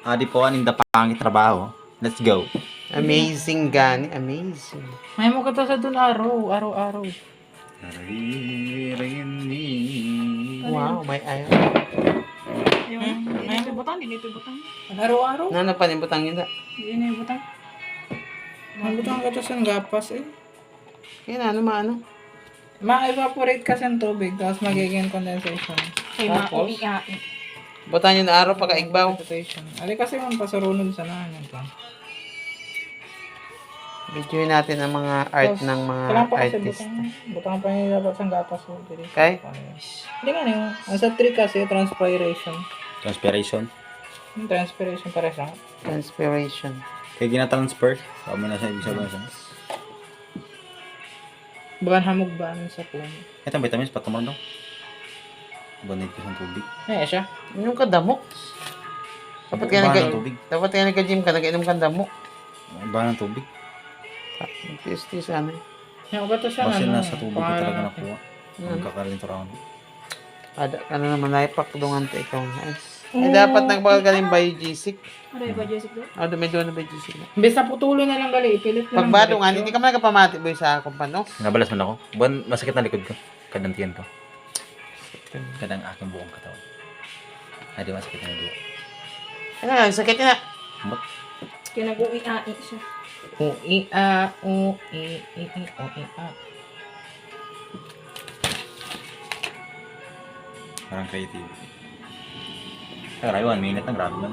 Adi po aning dapangit trabaho. Let's go. Amazing gani, amazing. May mo kata sa dun araw-araw. Wow, may ayaw. Dito butang. Araw-araw? Ano pa rin butang yun na? Hindi na yung butang. Mabutang ka to sa gapas eh. Kaya na, ano maano? Ma-evaporate kasi ang tubig, tapos magiging condensation. Kay Tapos, mauwi-ai. Butang yun na araw pagkaigbaw. precipitation. Ali kasi yung pasarunod sa nahan ito. Videoin natin ang mga art ng mga Kailangan pa kasi artist. butang pa niya dapat sa gapas. Okay? Hindi nga niyo. Ang sa trick kasi, transpiration. Transpiration. Yung transpiration para sa Transpiration. Kaya ginatransfer. Sabi na siya ibig sabihin siya. bagan hamog ba sa puno. Ito ang vitamins patumor daw. Banit ko sa tubig. Ay, siya. Inom ka damo. Dapat kaya Bahan ng tubig. dapat kaya nagka-gym ka, nag-inom ka damo. Bahan ng tubig. Tis-tis ano. Yung ba ito siya Kasi ano? nasa tubig ko pangalan talaga natin. nakuha. Ang kakarin to round. Ada ka na naman naipakdungan ta ikaw. Ay, dapat nagpagaling by G6. Ano yung ba, Jessic doon? O, may doon na by G6 na. Imbes na putulo na lang gali, ipilit na lang. Pagbadungan, diretso. hindi ka man nagpamati boy sa akong pano. Nabalas man ako. Buwan, masakit na likod ko. Kadantiyan ko. Kadang aking buong katawan. Ay, di masakit na yung Ano nga, sakit na. But, Kaya nag-uwi-ai siya. U-I-A, parang creative. Ay, 1 minute na grabe.